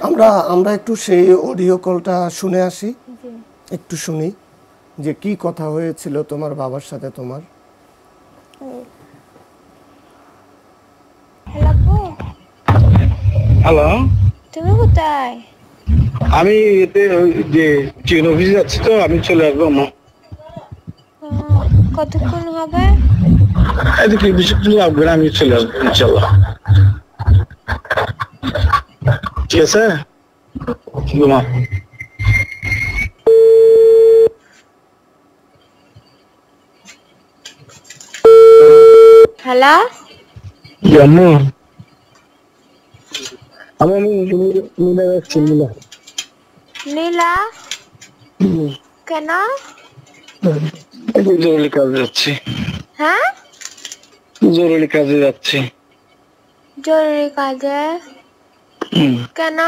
আমরা আমরা একটু সেই অডিও কলটা শুনে আসি, একটু শুনি যে কি কথা হয়েছিল তোমার বাবার সাথে তোমার। হ্যালো, তুমি কোথায়? আমি এতে যে চিকেন অফিসে যাচ্ছি, তো আমি চলে আসবো। কতক্ষণ হবে? এদিকে বেশিক্ষণ লাগবে না, আমি চলে আসবো ইনশাল্লাহ। ঠিক আছে, ঘুমা। হ্যালো, জানো আমি নীলা যাচ্ছি। নীলা কেন? জরুরি কাজে যাচ্ছি। হ্যাঁ, জরুরি কাজে যাচ্ছি। জরুরি কাজে? কেন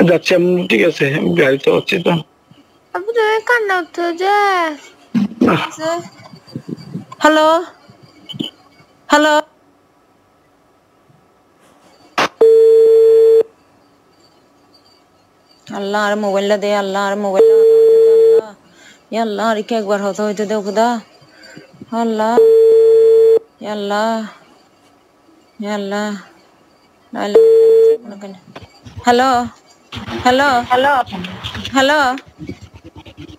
যাচ্ছি আমি। ঠিক আছে, আমি গাড়িতে হচ্ছি তো। আপু তুমি কান্না উঠছো যে? হ্যালো হ্যালো, আল্লাহ আর মোবাইলটা দে, আল্লাহ আর মোবাইলটা আল্লাহ, ইয়া আল্লাহ আর কি একবার হতে হইতে দেও খুদা, আল্লাহ ইয়া আল্লাহ, ইয়া আল্লাহ। Hello hello hello, hello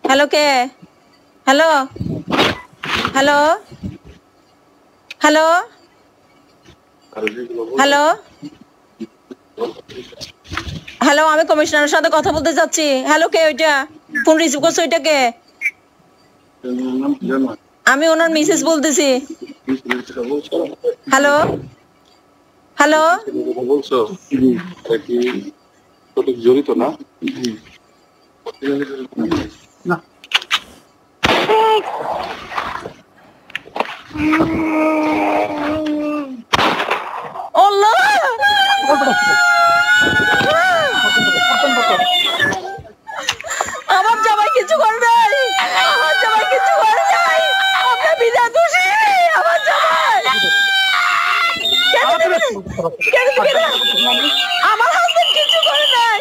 hello, কে? Hello hello hello hello hello, আমি কমিশনারের সাথে কথা বলতে চাচ্ছি। হ্যালো, কে ওইটা? ফোন রিসিভ করছো, ওইটা কে? আমি ওনার মিসেস বলতেছি। হ্যালো হ্যালো, বলছো কি সঠিক জড়িত না? না, আল্লাহ আমার জামাই কিছু করে নাই, আমার জামাই কিছু করে নাই, আমরা বিনা দোষী। আমার জামাই আমার হাজবেন্ড কিছু করে নাই,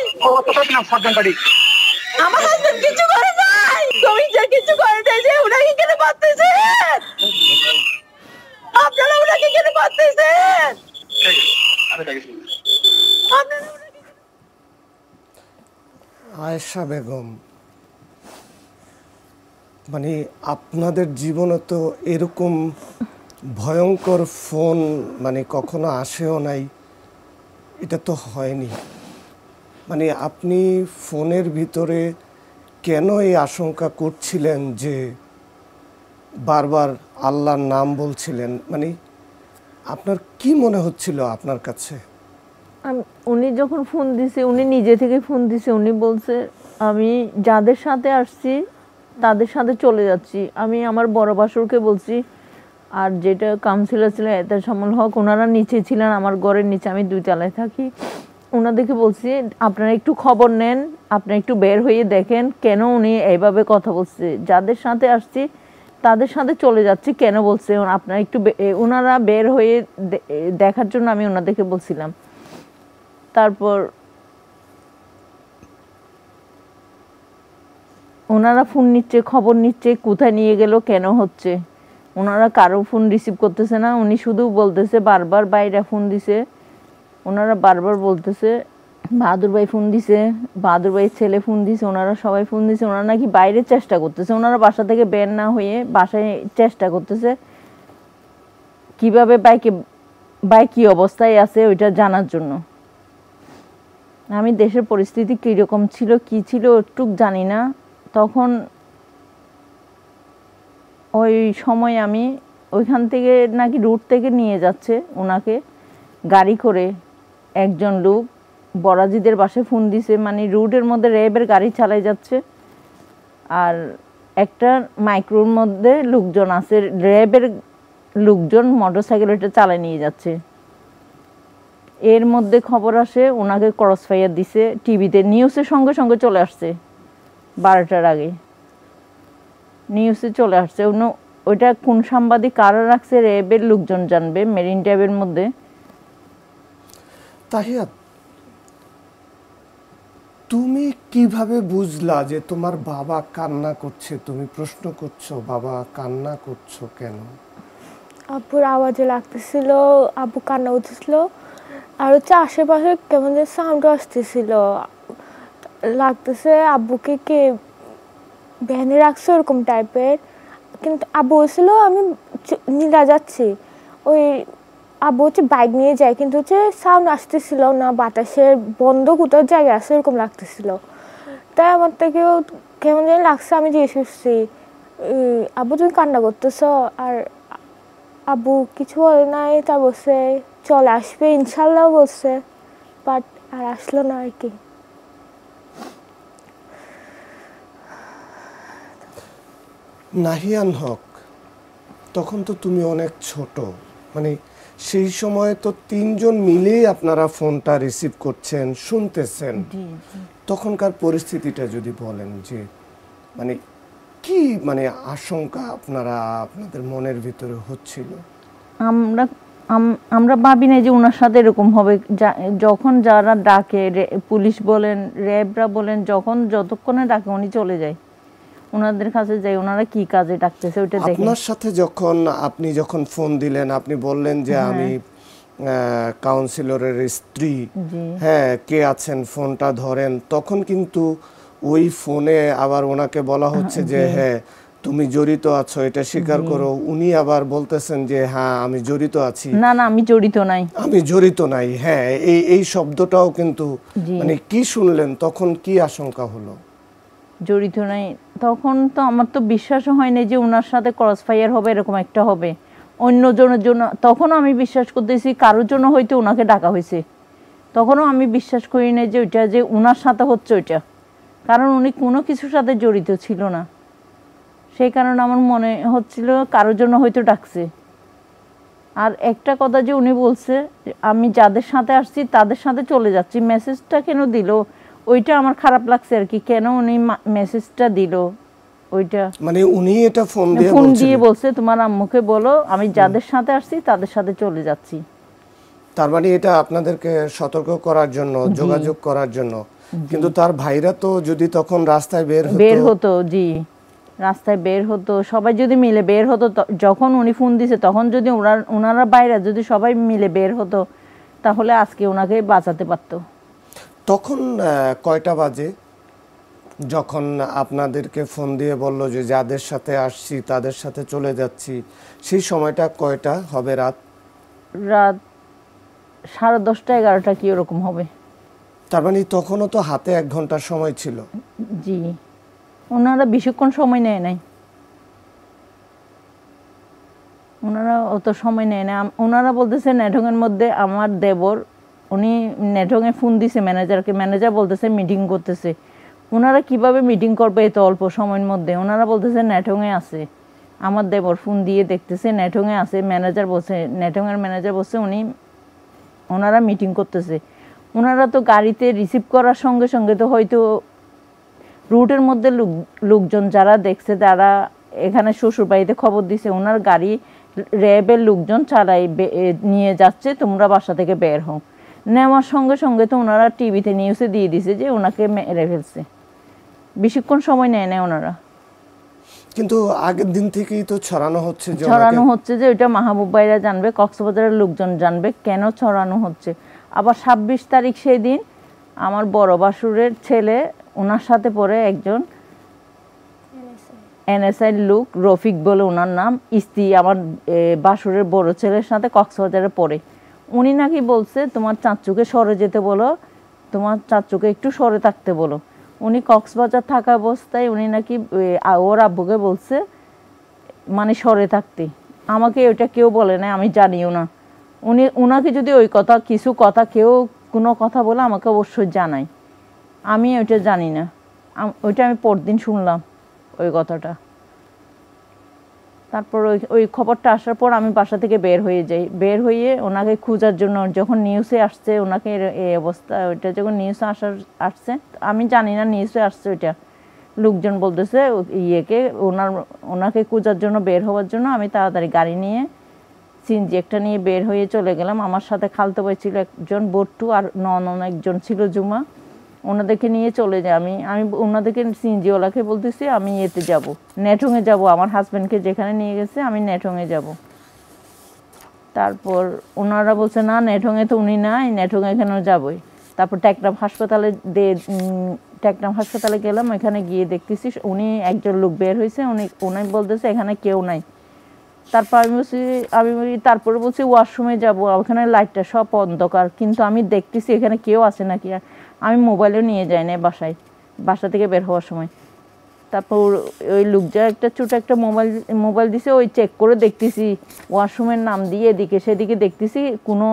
আমার হাজবেন্ড কিছু করে নাই, তুমি যে কিছু করে নাই, যে উনাকে কেন পারতেছেন আপনারা? উনাকে কেন পারতেছেন আপনারা? আয়েশা বেগম, মানে আপনাদের জীবনে তো এরকম ভয়ঙ্কর ফোন মানে কখনো আসেও নাই, এটা তো হয়নি। মানে আপনি ফোনের ভিতরে কেন এই আশঙ্কা করছিলেন যে বারবার আল্লাহর নাম বলছিলেন? মানে আপনার কি মনে হচ্ছিল আপনার কাছে? উনি যখন ফোন দিছে, উনি নিজে থেকে ফোন দিছে, উনি বলছে আমি যাদের সাথে আসছি তাদের সাথে চলে যাচ্ছি। আমি আমার বড় বাসুরকে বলছি, আর যেটা কাউন্সিলর ছিলেন এতেশামুল হক, ওনারা নিচে ছিলেন, আমার ঘরের নিচে, আমি 2 তলায় থাকি। ওনাদেরকে বলছি আপনারা একটু খবর নেন, আপনারা একটু বের হয়ে দেখেন কেন উনি এইভাবে কথা বলছে। যাদের সাথে আসছি তাদের সাথে চলে যাচ্ছি কেন বলছে, আপনারা একটু ওনারা বের হয়ে দেখার জন্য আমি ওনাদেরকে বলছিলাম। তারপর ওনারা ফোন নিচ্ছে, খবর নিচ্ছে, কোথায় নিয়ে গেল, কেন হচ্ছে। ওনারা কারো ফোন রিসিভ করতেছে না, উনি শুধু বলতেছে বারবার বাইরে ফোন দিছে, ওনারা বারবার বলতেছে বাহাদুর ভাই ফোন দিছে, বাহাদুর ভাইয়ের ছেলে ফোন দিছে, ওনারা সবাই ফোন দিছে। ওনারা নাকি বাইরে চেষ্টা করতেছে, ওনারা বাসা থেকে বের না হয়ে বাসায় চেষ্টা করতেছে কিভাবে বাইক কি অবস্থায় আছে ওইটা জানার জন্য। আমি দেশের পরিস্থিতি কীরকম ছিল, কি ছিল একটু জানি না। তখন ওই সময় আমি ওইখান থেকে নাকি রুট থেকে নিয়ে যাচ্ছে ওনাকে গাড়ি করে একজন লোক, বরাজিদের বাসায় ফোন দিছে, মানে রুটের মধ্যে র্যাবের গাড়ি চালাই যাচ্ছে, আর একটা মাইক্রোর মধ্যে লোকজন আছে, র্যাবের লোকজন মোটরসাইকেল ওইটা চালায় নিয়ে যাচ্ছে। এর মধ্যে খবর আসে ওনাকে ক্রস ফায়ার দিছে, টিভিতে নিউজের সঙ্গে সঙ্গে চলে আসছে, 12টার আগে নিউজে চলে আসছে। ওইটা কোন সাংবাদিক কারা রাখছে র্যাবের লোকজন জানবে, মেরিন ড্রাইভের মধ্যে। তাহিয়াত, তুমি কিভাবে বুঝলা যে তোমার বাবা কান্না করছে? তুমি প্রশ্ন করছো বাবা কান্না করছো কেন? আব্বুর আওয়াজে লাগতেছিল, আব্বু কান্না করতেছিল, আর হচ্ছে আশেপাশে কেমন যে সাউন্ড আসতেছিল, লাগতেছে আব্বুকে কে ভ্যানে রাখছে ওরকম টাইপের। কিন্তু আব্বু বলছিল আমি নীলা যাচ্ছি, ওই আব্বু হচ্ছে বাইক নিয়ে যায়, কিন্তু হচ্ছে সাউন্ড আসতেছিল না, বাতাসের বন্ধ কোথাও জায়গা আছে এরকম লাগতেছিল। তাই আমার থেকেও কেমন যেন লাগছে, আমি জিজ্ঞেস করছি আব্বু তুমি কান্না করতেছ? আর আব্বু কিছু বলে নাই, তা বলছে চলে আসবে ইনশাল্লাহ বলছে, বাট আর আসলো না আর কি। নাহিয়ান হক, তখন তো তুমি অনেক ছোট, মানে সেই সময় তো তিনজন মিলেই আপনারা ফোনটা রিসিভ করছেন, শুনতেছেন। তখনকার পরিস্থিতিটা যদি বলেন যে মানে কি মানে আশঙ্কা আপনাদের মনের ভিতরে হচ্ছিল? আমরা ভাবি না যে ওনার সাথে এরকম হবে। যখন যারা ডাকে, পুলিশ বলেন, র্যাবরা বলেন, যতক্ষণে ডাকে উনি চলে যায়, ওনাদের কাছে যাই, ওনারা কি কাজে ডাকতেছে ওইটা দেখে। আপনার সাথে আপনি যখন ফোন দিলেন, আপনি বললেন যে আমি কাউন্সিলরের স্ত্রী, হ্যাঁ কে আছেন ফোনটা ধরেন, তখন কিন্তু ওই ফোনে আবার ওনাকে বলা হচ্ছে যে হ্যাঁ তুমি জড়িত আছো, এটা স্বীকার করো। উনি আবার বলতেছেন যে হ্যাঁ আমি জড়িত আছি। না আমি জড়িত নাই, আমি জড়িত নাই। হ্যাঁ এই শব্দটাও কিন্তু মানে কি শুনলেন তখন, কি আশঙ্কা হলো? জড়িত নাই, তখন তো আমার তো বিশ্বাসও হয়নি যে ওনার সাথে ক্রস ফায়ার হবে, এরকম একটা হবে অন্যজনের জন্য। তখনও আমি বিশ্বাস করতেছি কারোর জন্য হয়তো ওনাকে ডাকা হয়েছে, তখনও আমি বিশ্বাস করি না যে ওইটা যে ওনার সাথে হচ্ছে ওইটা, কারণ উনি কোনো কিছুর সাথে জড়িত ছিল না। সেই কারণে আমার মনে হচ্ছিল কারোর জন্য হয়তো ডাকছে। আর একটা কথা যে উনি বলছে আমি যাদের সাথে আসছি তাদের সাথে চলে যাচ্ছি, মেসেজটা কেন দিল ওইটা আমার খারাপ লাগছে আর কি। কেন উনি মেসেজটা দিল ওইটা, মানে উনি এটা ফোন দিয়ে বলছে তোমার আম্মুকে বলো আমি যাদের সাথে আসছি তাদের সাথে চলে যাচ্ছি। তার মানে এটা আপনাদেরকে সতর্ক করার জন্য, যোগাযোগ করার জন্য। কিন্তু তার ভাইরা তো যদি তখন রাস্তায় বের হতো, জি রাস্তায় বের হতো, সবাই যদি মিলে বের হতো, যখন উনি ফোন দিছে তখন যদি ওনারা বাইরে যদি সবাই মিলে বের হতো তাহলে আজকে ওনাকে বাঁচাতে পারতো। তখন কয়টা বাজে যখন আপনাদেরকে ফোন দিয়ে বলল যে যাদের সাথে আসছি তাদের সাথে চলে যাচ্ছি? সেই সময়টা কয়টা হবে? রাত 10:30 11টা কি ওরকম হবে। তার মানে তখনও তো হাতে 1 ঘন্টার সময় ছিল। জি ওনারা বেশিক্ষণ সময় নেয় নাই, ওনারা অত সময় নেয় না। ওনারা বলতেছে নেটওয়ার্কের মধ্যে আমার দেবর, উনি নেটওয়ার্কে ফোন দিছে ম্যানেজারকে, ম্যানেজার বলতেছে মিটিং করতেছে। ওনারা কিভাবে মিটিং করবে এত অল্প সময়ের মধ্যে? ওনারা বলতেছে নেটওয়ার্কে আছে, আমার দেবর ফোন দিয়ে দেখতেছে নেটওয়ার্কে আছে। ম্যানেজার বলছে, নেটওয়ার্কের ম্যানেজার বলছে ওনারা মিটিং করতেছে। ওনারা তো গাড়িতে রিসিভ করার সঙ্গে সঙ্গে তো হয়তো রুটের মধ্যে লোকজন যারা দেখছে, তারা এখানে শ্বশুর বাড়িতে খবর দিছে ওনার গাড়ি র্যাবের লোকজন চালাই নিয়ে যাচ্ছে, তোমরা বাসা থেকে বের হও। নেওয়ার সঙ্গে সঙ্গে তো ওনারা টিভিতে নিউজে দিয়ে দিছে যে ওনাকে মেরে ফেলছে। বেশিক্ষণ সময় নেয় না ওনারা। কিন্তু আগের দিন থেকেই তো ছড়ানো হচ্ছে যে ওইটা মাহবুব ভাইরা জানবে, কক্সবাজারের লোকজন জানবে কেন ছড়ানো হচ্ছে। আবার 26 তারিখ সেই দিন আমার বড় বাসুরের ছেলে, ওনার সাথে পরে একজন এনএসআই লোক, রফিক বলে ওনার নাম, স্ত্রী আমার বাসুরের বড় ছেলের সাথে কক্সবাজারে পড়ে। উনি নাকি বলছে তোমার চাচুকে সরে যেতে বলো, তোমার চাচুকে একটু সরে থাকতে বলো। উনি কক্সবাজার থাকা অবস্থায় উনি নাকি ওর আব্বুকে বলছে মানে সরে থাকতে। আমাকে ওইটা কেউ বলে না, আমি জানিও না। উনাকে যদি ওই কিছু কথা কেউ কোনো কথা বলে আমাকে অবশ্যই জানাই, আমি ওইটা জানি না। ওইটা আমি পরদিন শুনলাম ওই কথাটা। তারপর ওই খবরটা আসার পর আমি বাসা থেকে বের হয়ে যাই। বের হয়ে ওনাকে খোঁজার জন্য, যখন নিউজে আসছে ওনাকে এই অবস্থা, ওইটা যখন নিউজে আসছে, আমি জানি না নিউজে আসছে ওইটা, লোকজন বলতেছে ওনাকে খোঁজার জন্য বের হওয়ার জন্য আমি তাড়াতাড়ি গাড়ি নিয়ে সিএনজি একটা নিয়ে বের হয়ে চলে গেলাম। আমার সাথে খালতো ভাই ছিল একজন, বট্টু, আর নন একজন ছিল জুমা। ওনাদেরকে নিয়ে চলে যাই। আমি আমি ওনাদেরকে সিএনজিওয়ালাকে বলতেছি আমি এতে যাব, নেটংয়ে যাব, আমার হাজব্যান্ডকে যেখানে নিয়ে গেছে আমি নেটংয়ে যাব। তারপর ওনারা বলছে না নেটংয়ে তো উনি নাই, নেটংয়ে এখানেও যাবই। তারপর টেকনাফ হাসপাতালে গেলাম। ওইখানে গিয়ে দেখতেছি উনি একজন লোক বের হয়েছে, উনি বলতেছে এখানে কেউ নাই। তারপর তারপরে বলছি ওয়াশরুমে যাবো, ওখানে লাইটটা সব অন্ধকার, কিন্তু আমি দেখতেছি এখানে কেউ আছে নাকি। আমি মোবাইলও নিয়ে যাই না বাসা থেকে বের হওয়ার সময়। তারপর ওই লোকটা ছোট একটা মোবাইল দিছে, ওই চেক করে দেখতেছি ওয়াশরুমের নাম দিয়ে এদিকে সেদিকে দেখতেছি কোনো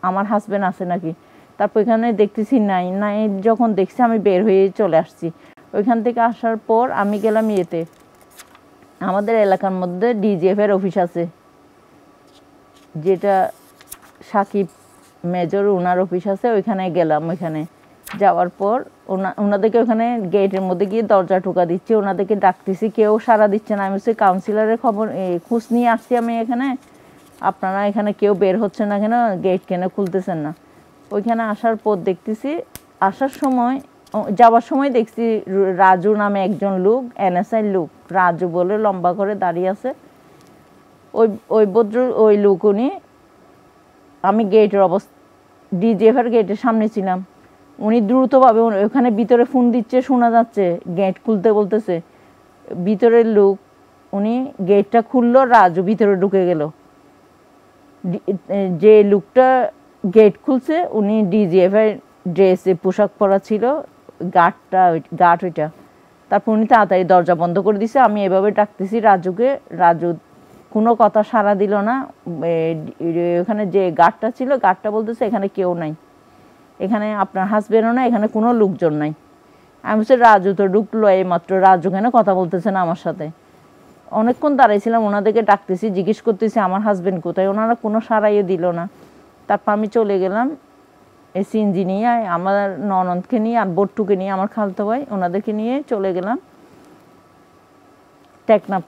আমার হাজব্যান্ড আছে নাকি। তারপর এখানে দেখতেছি নাই। যখন দেখছি আমি বের হয়ে চলে আসছি। ওইখান থেকে আসার পর আমি গেলাম ইয়েতে, আমাদের এলাকার মধ্যে ডিজিএফ এর অফিস আছে, যেটা সাকিব মেজর ওনার অফিস আছে, ওইখানে গেলাম। ওইখানে যাওয়ার পর ওনাদেরকে ওখানে গেটের মধ্যে গিয়ে দরজা ঠোকা দিচ্ছি, ওনাদেরকে ডাকতেছি, কেউ সাড়া দিচ্ছে না। আমি হচ্ছে কাউন্সিলরের খোঁজ নিয়ে আসছি আমি এখানে, আপনারা এখানে কেউ বের হচ্ছে না কেন, গেট কেন খুলতেছেন না। ওইখানে আসার পর দেখতেছি, যাওয়ার সময় দেখছি রাজু নামে একজন লোক, এনএসআই লোক, রাজু বলে লম্বা করে দাঁড়িয়ে আছে। ওই লোক উনি, আমি গেটের ডিজিএফের গেটের সামনে ছিলাম, উনি দ্রুতভাবে ওখানে ভিতরে ফোন দিচ্ছে, শোনা যাচ্ছে, গেট খুলতে বলতেছে। ভিতরের লোক উনি গেটটা খুললো, রাজু ভিতরে ঢুকে গেল। যে লোকটা গেট খুলছে উনি ডিজিএফের ড্রেসে পোশাক পরা ছিল, গার্ড ওইটা। তারপর উনি তাড়াতাড়ি দরজা বন্ধ করে দিছে। আমি এভাবে ডাকতেছি রাজুকে, রাজু কোনো কথা সাড়া দিল না। ওখানে যে গার্ডটা ছিল, গার্ডটা বলতেছে এখানে কেউ নাই, এখানে আপনার হাজবেন্ডও না, এখানে কোনো লোকজন নাই। আমি বলছি রাজু তো ঢুকলো এইমাত্র, রাজু কেন কথা বলতেছে না আমার সাথে। অনেকক্ষণ দাঁড়াইছিলাম, ওনাদেরকে ডাকতেছি, জিজ্ঞেস করতেছি আমার হাজবেন্ড কোথায়, ওনারা কোনো সাড়াইও দিল না। তারপর আমি চলে গেলাম এই সিএনজি নিয়ে, আমার ননদকে নিয়ে আর বট্টুকে নিয়ে, আমার খালতো ভাই, ওনাদেরকে নিয়ে চলে গেলাম টেকনাফ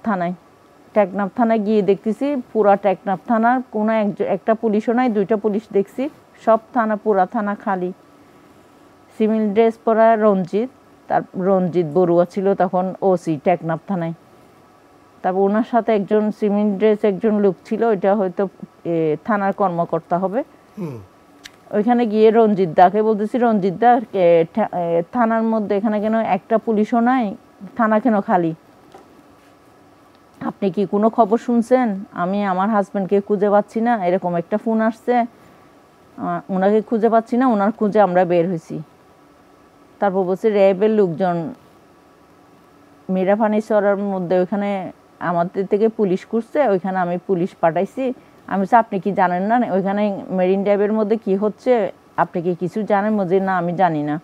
থানায় গিয়ে দেখতেছি পুরা টেকনাফ থানার কোনো একটা পুলিশও নাই, 2টা পুলিশ দেখছি, সব পুরা থানা খালি। সিভিল ড্রেস পরা রঞ্জিত বড়ুয়া ছিল তখন ওসি টেকনাফ থানায়। তারপর ওনার সাথে একজন সিভিল ড্রেস একজন লোক ছিল, ওইটা হয়তো থানার কর্মকর্তা হবে। ওইখানে গিয়ে রঞ্জিত দাকে বলতেছি, রঞ্জিত দা থানার মধ্যে এখানে কেন একটা পুলিশও নাই, থানা কেন খালি, আপনি কি কোনো খবর শুনছেন? আমি আমার হাজব্যান্ডকে খুঁজে পাচ্ছি না, এরকম একটা ফোন আসছে, ওনাকে খুঁজে পাচ্ছি না, ওনার খুঁজে আমরা বের হয়েছি। তারপর বলছে র্যাবের লোকজন মিরাফানিসরার মধ্যে ওইখানে আমাদের থেকে পুলিশ করছে, ওইখানে আমি পুলিশ পাঠাইছি। আমি বলছি আপনি কি জানেন না ওইখানে মেরিন ড্রাইভের মধ্যে কি হচ্ছে, আপনি কি কিছু জানেন? বলছে না আমি জানি না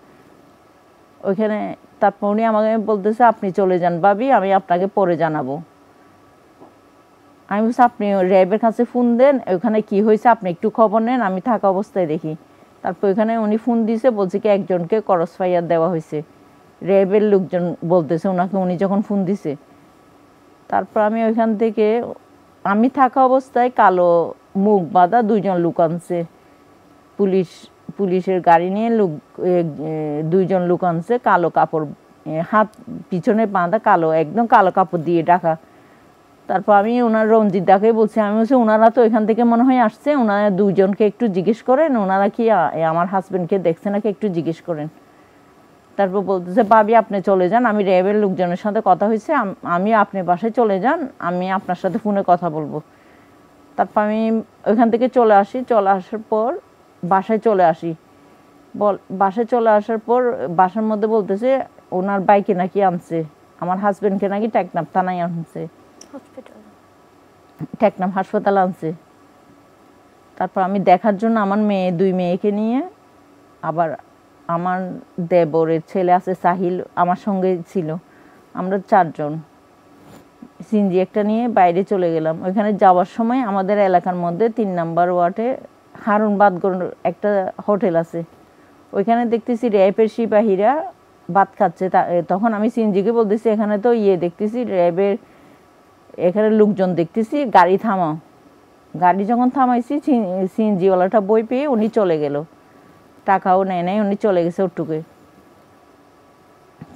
ওইখানে। তারপর উনি আমাকে বলতেছে আপনি চলে যান ভাবি, আমি আপনাকে পরে জানাবো। আমি বলছি আপনি র্যাবের কাছে ফোন দেন, ওইখানে কি হয়েছে আপনি একটু খবর নেন, আমি থাকা অবস্থায় দেখি। তারপর ওইখানে উনি ফোন দিয়েছে, বলছে কি একজনকে ক্রস ফায়ার দেওয়া হয়েছে, র্যাবের লোকজন বলতেছে ওনাকে, উনি যখন ফোন দিছে। তারপর আমি ওইখান থেকে, আমি থাকা অবস্থায় কালো মুখ বাঁধা 2জন লোক আনছে, পুলিশের গাড়ি নিয়ে 2জন লোক আনছে, কালো কাপড়, হাত পিছনে বাঁধা, একদম কালো কাপড় দিয়ে ঢাকা। তারপর আমি ওনার রঞ্জিত দাকে বলছি, আমি বলছি ওনারা তো এখান থেকে মনে হয় আসছে, ওনারা 2জনকে একটু জিজ্ঞেস করেন, ওনারা কি আমার হাজবেন্ডকে দেখছে নাকি একটু জিজ্ঞেস করেন। তারপর বলতেছে ভাবি আপনি চলে যান, আমি র্যাবের লোকজনের সাথে কথা হয়েছে, আমি আপনি বাসায় চলে যান, আমি আপনার সাথে ফোনে কথা বলবো। তারপর আমি ওইখান থেকে চলে আসার পর বাসায় চলে আসার পর বাসার মধ্যে বলতেছে ওনার বাইকে নাকি আনছে, আমার হাজবেন্ডকে নাকি টেকনাফ থানায় আনছে, টেকনাফ হাসপাতাল আনছে। তারপর আমি দেখার জন্য আমার 2 মেয়েকে নিয়ে, আবার আমার দেবরের ছেলে আছে সাহিল আমার সঙ্গে ছিল, আমরা 4 জন সিএনজি একটা নিয়ে বাইরে চলে গেলাম। ওইখানে যাওয়ার সময় আমাদের এলাকার মধ্যে 3 নম্বর ওয়ার্ডে হারুন বাদগর একটা হোটেল আছে, ওইখানে দেখতেছি র্যাবের সিপাহীরা ভাত খাচ্ছে। তখন আমি সিএনজিকে বলতেছি এখানে তো দেখতেছি র্যাবের এখানে লোকজন দেখতেছি, গাড়ি থামাও। গাড়ি যখন থামাইছি সিএনজিওয়ালাটা বই পেয়ে উনি চলে গেল, টাকাও নেয় নাই, উনি চলে গেছে ওটুকে।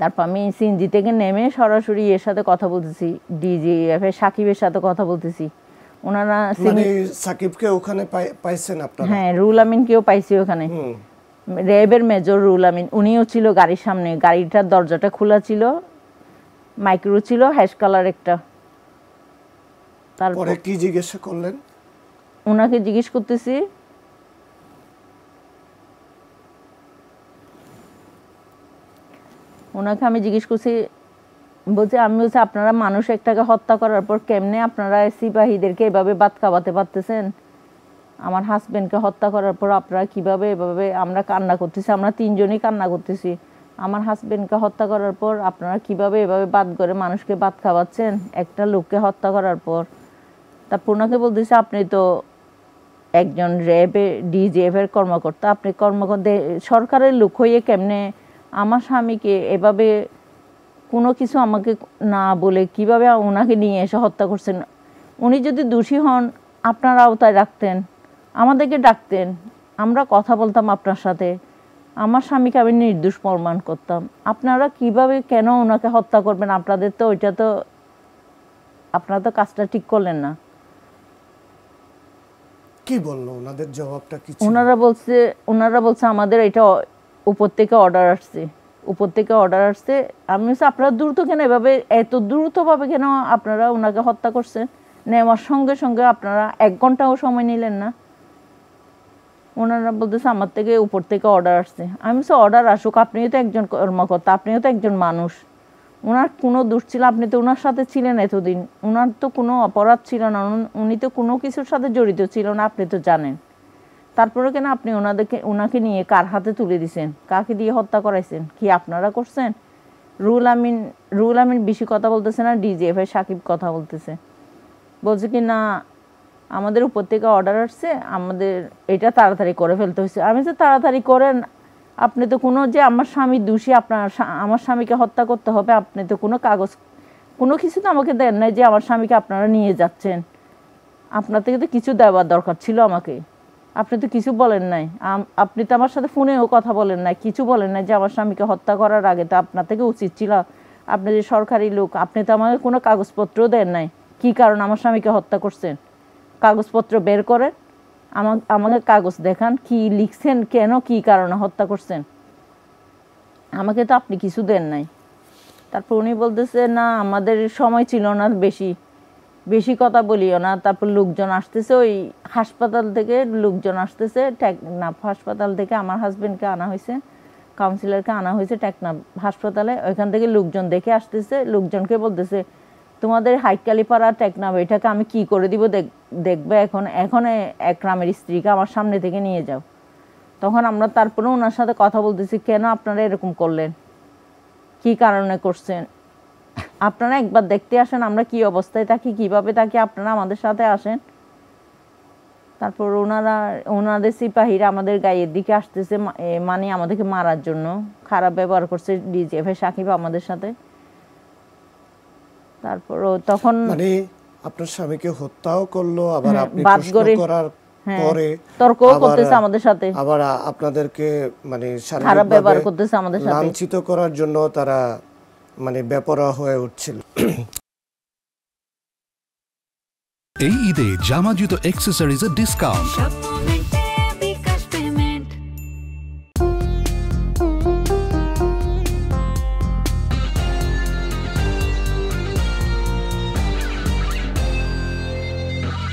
তারপর আমি সিএনজি থেকে নেমে সরাসরি এর সাথে কথা বলতেছি, ডিজিএফ এর সাকিবের সাথে কথা বলতেছি। ওনারা মানে সাকিবকে ওখানে পাইছেন আপনারা? হ্যাঁ, রুল আমিনকেও পাইছি ওখানে। র্যাবের মেজর রুল আমিন, উনিও ছিল গাড়ির সামনে। গাড়িটার দরজাটা খোলা ছিল, মাইক্রো ছিল হ্যাশ কালার একটা। তারপরে কি জিজ্ঞাসা করলেন? ওনাকে জিজ্ঞেস করতেছি, ওনাকে আমি জিজ্ঞেস করছি, বলছে আমি বলছি আপনারা মানুষ একটাকে হত্যা করার পর কেমনে আপনারা সিপাহীদেরকে এভাবে ভাত খাওয়াতে পারতেছেন? আমার হাজবেন্ডকে হত্যা করার পর আপনারা কিভাবে এভাবে? আমরা কান্না করতেছি, আমরা তিনজনই কান্না করতেছি। আমার হাজবেন্ডকে হত্যা করার পর আপনারা কিভাবে এভাবে বাদ করে মানুষকে ভাত খাওয়াচ্ছেন একটা লোককে হত্যা করার পর? তারপর ওনাকে বলতেছে আপনি তো একজন র্যাবে ডিজিএফ এর কর্মকর্তা, আপনি কর্মকর্তা সরকারের লোক হয়ে কেমনে আমার স্বামীকে এভাবে কোনো কিছু আমাকে না বলে কিভাবে ওনাকে নিয়ে এসে হত্যা করছেন? উনি যদি দোষী হন আপনারা আওতায় রাখতেন, আমাদেরকে ডাকতেন, আমরা কথা বলতাম আপনার সাথে, আমার স্বামীকে আমি নির্দোষ প্রমাণ করতাম। আপনারা কিভাবে কেন ওনাকে হত্যা করবেন? আপনাদের তো ওইটা তো, আপনারা তো কাজটা ঠিক করলেন না। কি বললো ওনাদের জবাবটা কি ছিল? ওনারা বলছে আমাদের এটা উপর থেকে অর্ডার আসছে, উপর থেকে অর্ডার আসছে। আমি বলছি আপনারা দ্রুত কেন এভাবে, এত দ্রুতভাবে কেন আপনারা ওনাকে হত্যা করছেন? নেওয়ার সঙ্গে সঙ্গে আপনারা 1 ঘন্টাও সময় নিলেন না। ওনারা বলতেছে আমার থেকে উপর থেকে অর্ডার আসছে। আমি বলছি অর্ডার আসুক, আপনিও তো একজন কর্মকর্তা, আপনিও তো একজন মানুষ। ওনার কোনো দোষ ছিল? আপনি তো ওনার সাথে ছিলেন এতদিন, ওনার তো কোনো অপরাধ ছিল না, উনি তো কোনো কিছুর সাথে জড়িত ছিল না, আপনি তো জানেন। তারপরে কেন আপনি ওনাকে নিয়ে কার হাতে তুলে দিয়েছেন? কাকে দিয়ে হত্যা করাইছেন? কি আপনারা করছেন? রুল আমিন বেশি কথা বলতেছে না, ডিজিএফ এর সাকিব কথা বলতেছে। বলছে কি না আমাদের উপর থেকে অর্ডার আসছে, আমাদের এটা তাড়াতাড়ি করে ফেলতে হয়েছে। আমি যে তাড়াতাড়ি করেন, আপনি তো কোনো যে আমার স্বামী দোষী, আমার স্বামীকে হত্যা করতে হবে, আপনি তো কোনো কাগজ কোনো কিছু তো আমাকে দেন নাই যে আমার স্বামীকে আপনারা নিয়ে যাচ্ছেন। আপনার থেকে তো কিছু দেওয়ার দরকার ছিল আমাকে, আপনি তো কিছু বলেন নাই। আপনি তো আমার সাথে ফোনেও কথা বলেন নাই, কিছু বলেন নাই যে আমার স্বামীকে হত্যা করার আগে তো আপনার থেকে উচিত ছিল, আপনি যে সরকারি লোক, আপনি তো আমাকে কোনো কাগজপত্রও দেন নাই কি কারণ আমার স্বামীকে হত্যা করছেন। কাগজপত্র বের করেন, আমাকে কাগজ দেখান, কি লিখছেন, কেন কি কারণে হত্যা করছেন। আমাকে তো আপনি কিছু দেন নাই। তারপর উনি বলতেছে না আমাদের সময় ছিল না, বেশি কথা বলিও না। তারপর লোকজন আসতেছে, ওই হাসপাতাল থেকে লোকজন আসতেছে, টেকনাফ হাসপাতাল থেকে আমার হাজবেন্ডকে আনা হয়েছে, কাউন্সিলরকে আনা হয়েছে টেকনাফ হাসপাতালে। ওইখান থেকে লোকজন দেখে আসতেছে, লোকজনকে বলতেছে তোমাদের হাইকালিপাড়া টেকনাফ এটাকে আমি কি করে দিব দেখবে, এখন একরামের স্ত্রীকে আমার সামনে থেকে নিয়ে যাও। তখন আমরা তারপরে ওনার সাথে কথা বলতেছি, কেন আপনারা এরকম করলেন, কি কারণে করছেন? আপনারা একবার দেখতে আসেন আমরা কি অবস্থায় থাকি, কিভাবে থাকি, আপনারা আমাদের সাথে আসেন। তারপর ওনাদের সিপাহীরা আমাদের গায়ের দিকে আসতেছে, মানে আমাদেরকে মারার জন্য খারাপ ব্যবহার করছে ডিজিএফ এর সাকিব আমাদের সাথে। তারপর তখন মানে আপনার স্বামীকে হত্যাও করলো, আবার আপনি প্রশ্ন করার পরে তর্কও করতেছে আমাদের সাথে, আবার আপনাদেরকে মানে খারাপ ব্যবহার করতেছে আমাদের সাথে, লাঞ্ছিত করার জন্য তারা মানে বেপরোয়া হয়ে উঠছিল। এই ঈদে জামা জুতো অ্যাক্সেসরিজের ডিসকাউন্ট।